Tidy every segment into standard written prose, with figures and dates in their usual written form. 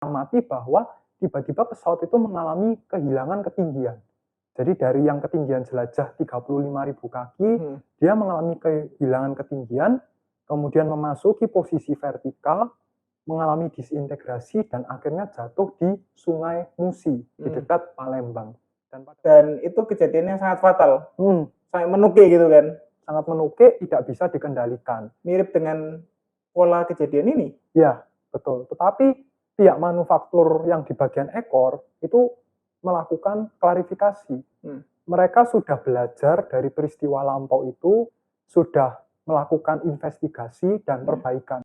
amati bahwa tiba-tiba pesawat itu mengalami kehilangan ketinggian. Jadi dari yang ketinggian jelajah 35.000 kaki, dia mengalami kehilangan ketinggian, kemudian memasuki posisi vertikal, mengalami disintegrasi, dan akhirnya jatuh di Sungai Musi, di dekat Palembang. Dan itu kejadiannya sangat fatal, sangat menukik gitu kan? Sangat menukik, tidak bisa dikendalikan. Mirip dengan pola kejadian ini? Ya, betul. Tetapi pihak manufaktur yang di bagian ekor itu melakukan klarifikasi. Mereka sudah belajar dari peristiwa lampau itu, sudah melakukan investigasi dan perbaikan.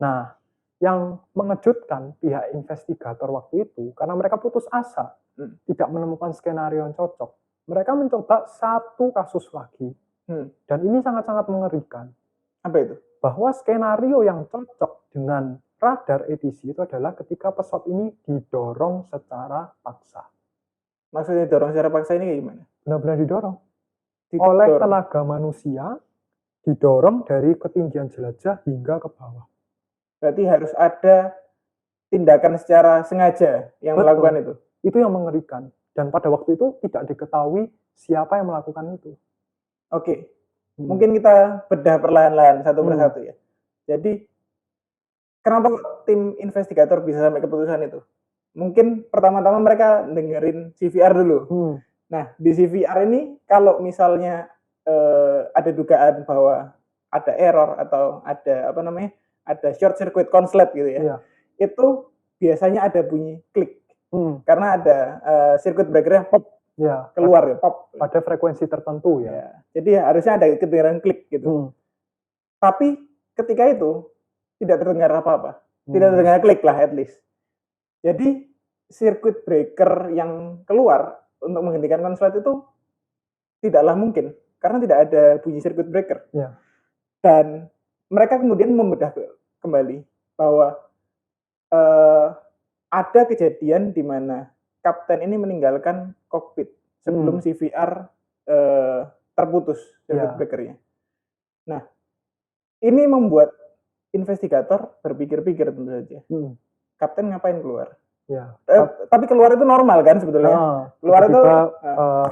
Nah, yang mengejutkan pihak investigator waktu itu, karena mereka putus asa, tidak menemukan skenario yang cocok. Mereka mencoba satu kasus lagi, dan ini sangat-sangat mengerikan. Apa itu? Bahwa skenario yang cocok dengan radar ATC itu adalah ketika pesawat ini didorong secara paksa. Maksudnya didorong secara paksa ini gimana? Benar-benar didorong. Oleh tenaga manusia, didorong dari ketinggian jelajah hingga ke bawah. Berarti harus ada tindakan secara sengaja yang melakukan itu? Itu yang mengerikan. Dan pada waktu itu tidak diketahui siapa yang melakukan itu. Oke. Mungkin kita bedah perlahan-lahan satu persatu ya. Jadi kenapa tim investigator bisa sampai keputusan itu? Mungkin pertama-tama mereka dengerin CVR dulu. Nah, di CVR ini kalau misalnya ada dugaan bahwa ada error atau ada short circuit konslet gitu ya. Itu biasanya ada bunyi klik. Karena ada circuit breaker-nya pop. Keluar ya, pop. Pada frekuensi tertentu ya. Jadi harusnya ada kedengaran klik gitu. Tapi ketika itu tidak terdengar apa-apa. Tidak terdengar klik lah at least. Jadi circuit breaker yang keluar untuk menghentikan konslet itu tidaklah mungkin. Karena tidak ada bunyi circuit breaker. Dan mereka kemudian membedah kembali bahwa ada kejadian di mana kapten ini meninggalkan kokpit sebelum CVR terputus circuit breakernya. Nah, ini membuat investigator berpikir-pikir tentu saja. Kapten ngapain keluar? Tapi keluar itu normal kan sebetulnya? Keluar itu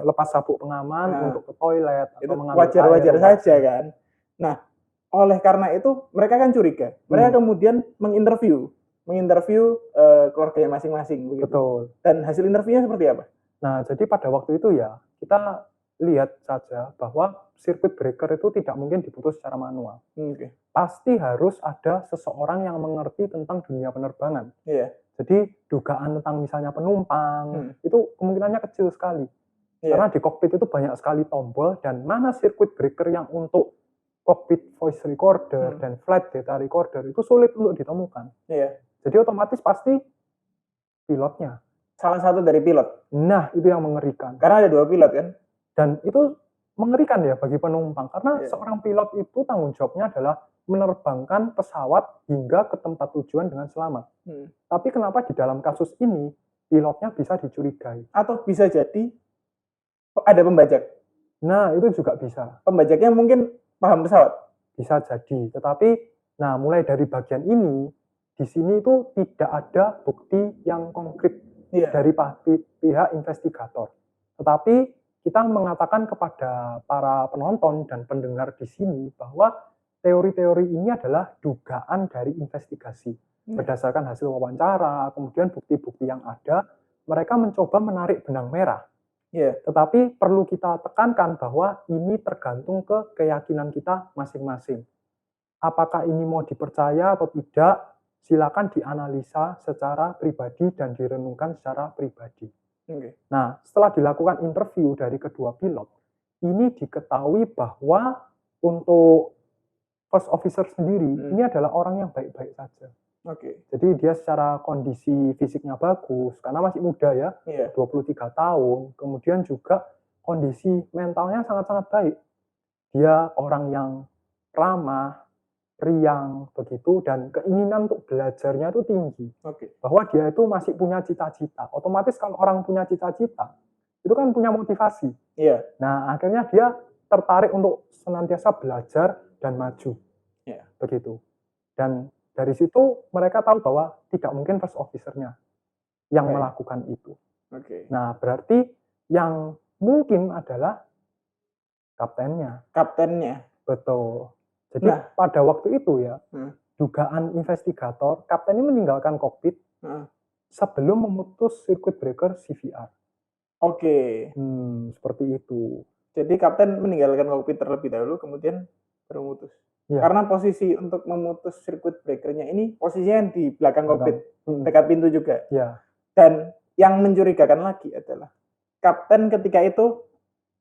lepas sabuk pengaman untuk ke toilet atau mengambil wajar-wajar saja kan. Nah, oleh karena itu mereka kan curiga. Mereka kemudian menginterview keluarganya masing-masing begitu. Betul. Dan hasil interviewnya seperti apa? Nah, jadi pada waktu itu ya kita lihat saja bahwa circuit breaker itu tidak mungkin diputus secara manual. Pasti harus ada seseorang yang mengerti tentang dunia penerbangan. Jadi dugaan tentang misalnya penumpang itu kemungkinannya kecil sekali. Karena di kokpit itu banyak sekali tombol dan mana circuit breaker yang untuk cockpit voice recorder dan flight data recorder itu sulit untuk ditemukan. Jadi otomatis pasti pilotnya. Salah satu dari pilot. Nah, itu yang mengerikan. Karena ada 2 pilot kan? Dan itu mengerikan ya bagi penumpang. Karena seorang pilot itu tanggung jawabnya adalah menerbangkan pesawat hingga ke tempat tujuan dengan selamat. Tapi kenapa di dalam kasus ini pilotnya bisa dicurigai? Atau bisa jadi ada pembajak? Nah, itu juga bisa. Pembajaknya mungkin paham pesawat? Bisa jadi. Tetapi, nah mulai dari bagian ini, di sini itu tidak ada bukti yang konkret dari pihak investigator. Tetapi kita mengatakan kepada para penonton dan pendengar di sini bahwa teori-teori ini adalah dugaan dari investigasi. Berdasarkan hasil wawancara, kemudian bukti-bukti yang ada, mereka mencoba menarik benang merah. Tetapi perlu kita tekankan bahwa ini tergantung ke keyakinan kita masing-masing. Apakah ini mau dipercaya atau tidak, silakan dianalisa secara pribadi dan direnungkan secara pribadi. Nah, setelah dilakukan interview dari kedua pilot, ini diketahui bahwa untuk first officer sendiri, ini adalah orang yang baik-baik saja. Jadi dia secara kondisi fisiknya bagus, karena masih muda ya, 23 tahun. Kemudian juga kondisi mentalnya sangat-sangat baik. Dia orang yang ramah, riang, begitu, dan keinginan untuk belajarnya itu tinggi. Bahwa dia itu masih punya cita-cita. Otomatis kalau orang punya cita-cita, itu kan punya motivasi. Nah, akhirnya dia tertarik untuk senantiasa belajar dan maju. Begitu. Dan dari situ mereka tahu bahwa tidak mungkin first officer-nya yang Oke. melakukan itu. Oke. Nah, berarti yang mungkin adalah kaptennya. Kaptennya. Betul. Jadi Nah. pada waktu itu ya, Hmm. dugaan investigator, kapten ini meninggalkan kokpit sebelum memutus circuit breaker CVR. Oke. Seperti itu. Jadi kapten meninggalkan kokpit terlebih dahulu, kemudian baru memutus. Ya. Karena posisi untuk memutus circuit breakernya ini posisinya di belakang kokpit, dekat pintu juga. Ya. Dan yang mencurigakan lagi adalah kapten ketika itu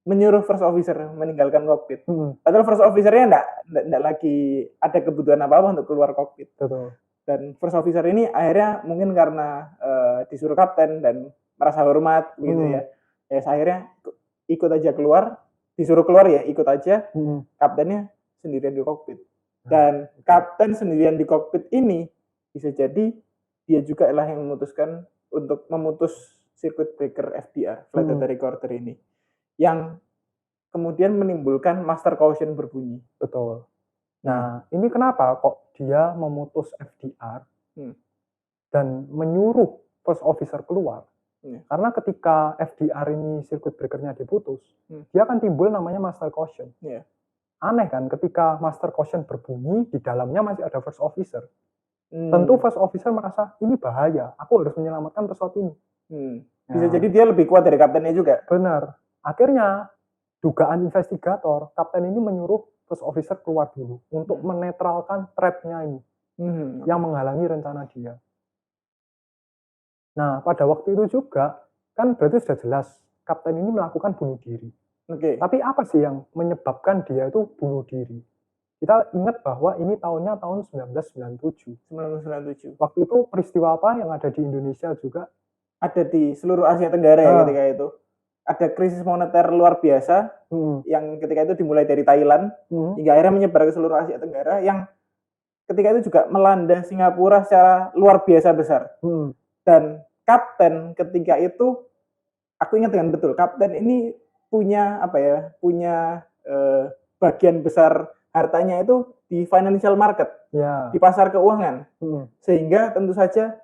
menyuruh first officer meninggalkan kokpit. Padahal first officer-nya enggak lagi ada kebutuhan apa-apa untuk keluar kokpit. Betul. Dan first officer ini akhirnya mungkin karena disuruh kapten dan merasa hormat gitu ya. Ya akhirnya ikut aja keluar, disuruh keluar ya ikut aja. Kaptennya sendirian di kokpit. Dan kapten sendirian di kokpit ini bisa jadi dia juga lah yang memutuskan untuk memutus circuit breaker FDR, flight data recorder ini. Yang kemudian menimbulkan master caution berbunyi. Betul. Nah, ini kenapa kok dia memutus FDR dan menyuruh first officer keluar? Karena ketika FDR ini circuit breaker-nya diputus, dia akan timbul namanya master caution. Aneh kan, ketika master caution berbunyi, di dalamnya masih ada first officer. Tentu first officer merasa, ini bahaya, aku harus menyelamatkan pesawat ini. Bisa jadi dia lebih kuat dari kaptennya juga. Benar. Akhirnya, dugaan investigator, kapten ini menyuruh first officer keluar dulu untuk menetralkan threat-nya ini yang menghalangi rencana dia. Nah, pada waktu itu juga kan berarti sudah jelas kapten ini melakukan bunuh diri. Tapi apa sih yang menyebabkan dia itu bunuh diri? Kita ingat bahwa ini tahunnya tahun 1997. Waktu itu peristiwa apa yang ada di Indonesia juga? Ada di seluruh Asia Tenggara ya ketika itu. Ada krisis moneter luar biasa yang ketika itu dimulai dari Thailand hingga akhirnya menyebar ke seluruh Asia Tenggara yang ketika itu juga melanda Singapura secara luar biasa besar. Dan kapten ketika itu, aku ingat dengan betul, kapten ini punya bagian besar hartanya itu di financial market, di pasar keuangan, sehingga tentu saja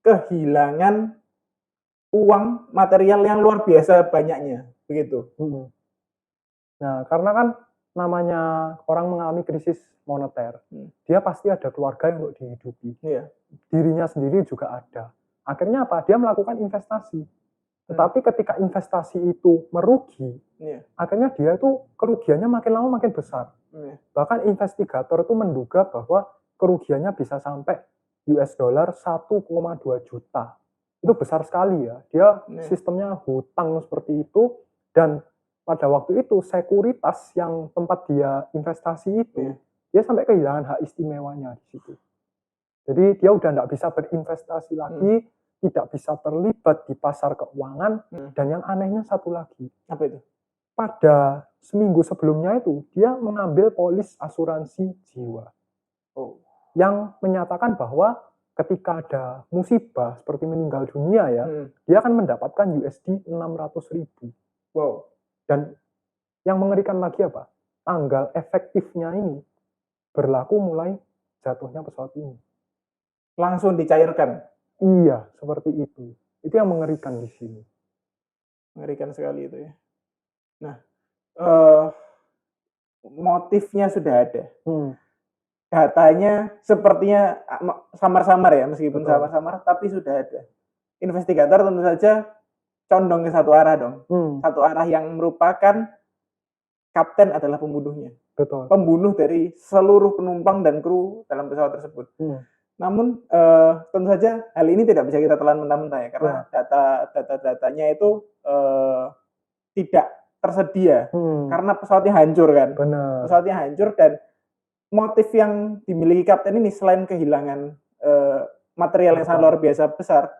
kehilangan uang material yang luar biasa banyaknya, begitu. Nah, karena kan namanya orang mengalami krisis moneter, dia pasti ada keluarga yang untuk dihidupi. Dirinya sendiri juga ada. Akhirnya apa? Dia melakukan investasi. Tetapi ketika investasi itu merugi, akhirnya dia itu kerugiannya makin lama makin besar. Bahkan investigator itu menduga bahwa kerugiannya bisa sampai US dollar 1,2 juta. Itu besar sekali ya. Dia sistemnya hutang seperti itu, dan pada waktu itu sekuritas yang tempat dia investasi itu, dia sampai kehilangan hak istimewanya di situ. Jadi dia udah nggak bisa berinvestasi lagi, tidak bisa terlibat di pasar keuangan, dan yang anehnya satu lagi. Apa itu? Pada seminggu sebelumnya itu, dia mengambil polis asuransi jiwa. Yang menyatakan bahwa ketika ada musibah seperti meninggal dunia ya, dia akan mendapatkan USD 600.000. Dan yang mengerikan lagi apa? Tanggal efektifnya ini berlaku mulai jatuhnya pesawat ini. Langsung dicairkan? Iya, seperti itu. Itu yang mengerikan di sini. Mengerikan sekali itu ya. Nah, motifnya sudah ada. Datanya sepertinya samar-samar ya, meskipun samar-samar, tapi sudah ada. Investigator tentu saja condong ke satu arah dong. Satu arah yang merupakan kapten adalah pembunuhnya. Pembunuh dari seluruh penumpang dan kru dalam pesawat tersebut. Namun tentu saja hal ini tidak bisa kita telan mentah-mentah ya, karena data-datanya itu tidak tersedia karena pesawatnya hancur kan. Pesawatnya hancur, dan motif yang dimiliki kapten ini selain kehilangan material yang sangat luar biasa besar,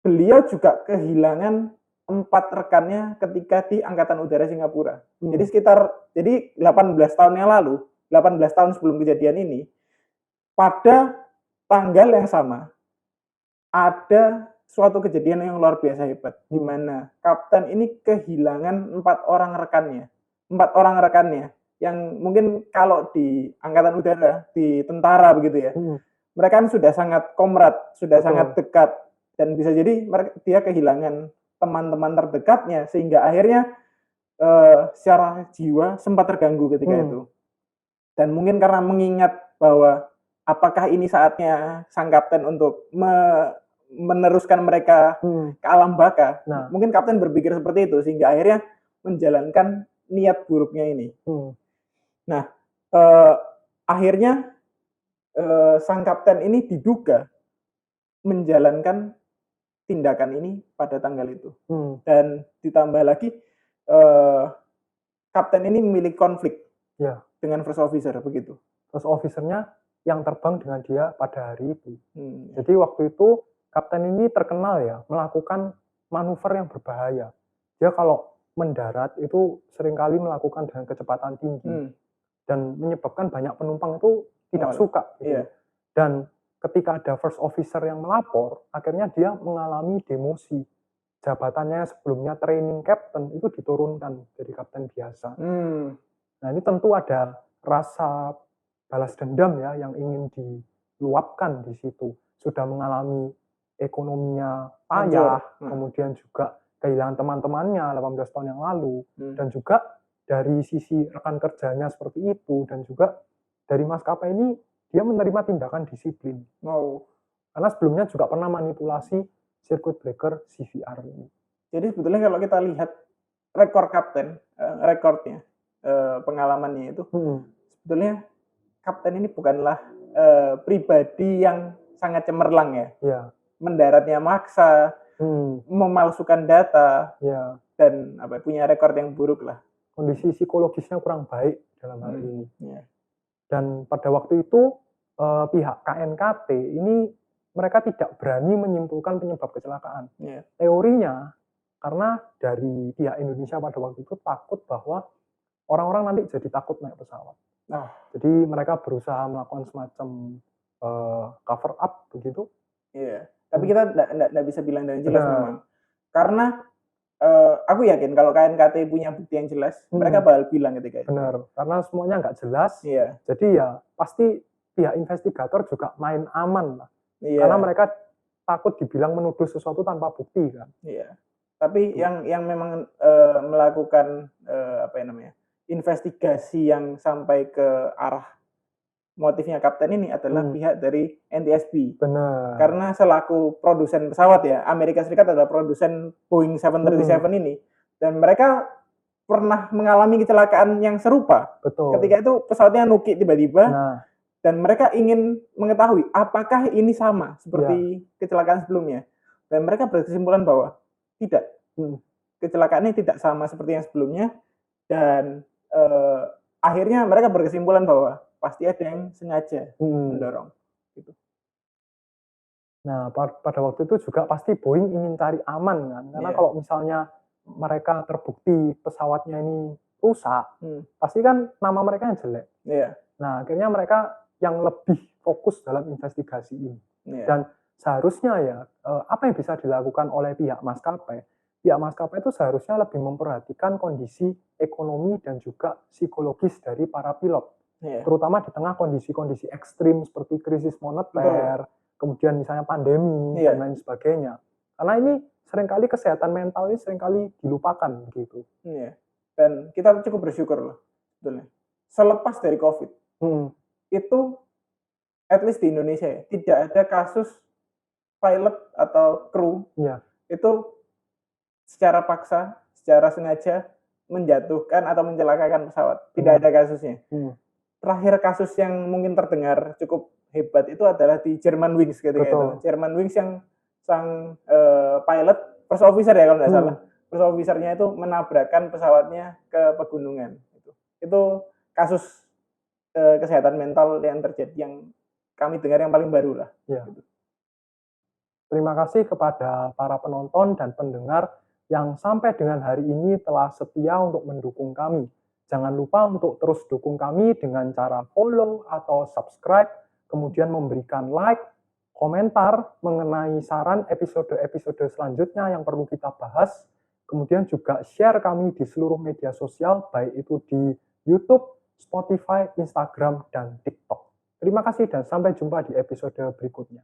beliau juga kehilangan 4 rekannya ketika di Angkatan Udara Singapura. Jadi 18 tahun yang lalu, 18 tahun sebelum kejadian ini, pada tanggal yang sama ada suatu kejadian yang luar biasa hebat, di mana kapten ini kehilangan 4 orang rekannya yang mungkin kalau di Angkatan Udara, di tentara begitu ya, mereka kan sudah sangat komrad, sudah Betul. sangat dekat, dan bisa jadi dia kehilangan teman-teman terdekatnya sehingga akhirnya secara jiwa sempat terganggu ketika itu. Dan mungkin karena mengingat bahwa apakah ini saatnya sang kapten untuk meneruskan mereka ke alam baka. Mungkin kapten berpikir seperti itu sehingga akhirnya menjalankan niat buruknya ini. Nah, akhirnya sang kapten ini diduga menjalankan tindakan ini pada tanggal itu. Dan ditambah lagi kapten ini memiliki konflik dengan first officer begitu. First officernya yang terbang dengan dia pada hari itu. Jadi waktu itu kapten ini terkenal ya melakukan manuver yang berbahaya. Dia kalau mendarat itu seringkali melakukan dengan kecepatan tinggi dan menyebabkan banyak penumpang itu tidak suka. Gitu. Dan ketika ada first officer yang melapor, akhirnya dia mengalami demosi. Jabatannya sebelumnya training captain itu diturunkan dari kapten biasa. Nah ini tentu ada rasa balas dendam ya yang ingin diluapkan di situ. Sudah mengalami ekonominya payah, kemudian juga kehilangan teman-temannya 18 tahun yang lalu, dan juga dari sisi rekan kerjanya seperti itu, dan juga dari maskapai ini dia menerima tindakan disiplin. Karena sebelumnya juga pernah manipulasi circuit breaker CVR ini. Jadi sebetulnya kalau kita lihat rekor kapten, rekornya, pengalamannya itu, sebetulnya kapten ini bukanlah pribadi yang sangat cemerlang ya. Mendaratnya maksa, memalsukan data, dan punya rekor yang buruk lah. Kondisi psikologisnya kurang baik dalam hal ini. Dan pada waktu itu pihak KNKT ini mereka tidak berani menyimpulkan penyebab kecelakaan. Teorinya karena dari pihak Indonesia pada waktu itu takut bahwa orang-orang nanti jadi takut naik pesawat. Jadi mereka berusaha melakukan semacam cover up begitu. Tapi kita tidak bisa bilang dengan jelas memang. Karena aku yakin kalau KNKT punya bukti yang jelas, mereka bakal bilang ketika itu. Benar, karena semuanya nggak jelas. Jadi ya pasti pihak investigator juga main aman lah. Karena mereka takut dibilang menuduh sesuatu tanpa bukti kan. Tapi yang memang melakukan investigasi yang sampai ke arah motifnya kapten ini adalah pihak dari NTSB. Benar. Karena selaku produsen pesawat ya, Amerika Serikat adalah produsen Boeing 737 ini, dan mereka pernah mengalami kecelakaan yang serupa. Betul. Ketika itu pesawatnya nukik tiba-tiba, dan mereka ingin mengetahui apakah ini sama seperti kecelakaan sebelumnya. Dan mereka berkesimpulan bahwa tidak, kecelakaan ini tidak sama seperti yang sebelumnya, dan akhirnya mereka berkesimpulan bahwa pasti ada yang sengaja mendorong. Gitu. Nah, pada waktu itu juga pasti Boeing ingin cari aman kan, karena kalau misalnya mereka terbukti pesawatnya ini rusak, pasti kan nama mereka yang jelek. Nah, akhirnya mereka yang lebih fokus dalam investigasi ini. Dan seharusnya ya, apa yang bisa dilakukan oleh pihak maskapai? Pihak maskapai itu seharusnya lebih memperhatikan kondisi ekonomi dan juga psikologis dari para pilot. Terutama di tengah kondisi-kondisi ekstrim seperti krisis moneter, kemudian misalnya pandemi, dan lain sebagainya. Karena ini seringkali kesehatan mental ini seringkali dilupakan gitu. Dan kita cukup bersyukur loh, sebetulnya. Selepas dari COVID, itu at least di Indonesia ya, tidak ada kasus pilot atau kru itu secara paksa, secara sengaja menjatuhkan atau mencelakakan pesawat. Tidak ada kasusnya. Terakhir kasus yang mungkin terdengar cukup hebat itu adalah di Germanwings ketika itu. Germanwings yang sang pilot, first officer ya kalau tidak salah, first officernya itu menabrakkan pesawatnya ke pegunungan. Itu kasus kesehatan mental yang terjadi yang kami dengar yang paling baru lah. Gitu. Terima kasih kepada para penonton dan pendengar yang sampai dengan hari ini telah setia untuk mendukung kami. Jangan lupa untuk terus dukung kami dengan cara follow atau subscribe, kemudian memberikan like, komentar mengenai saran episode-episode selanjutnya yang perlu kita bahas, kemudian juga share kami di seluruh media sosial, baik itu di YouTube, Spotify, Instagram, dan TikTok. Terima kasih dan sampai jumpa di episode berikutnya.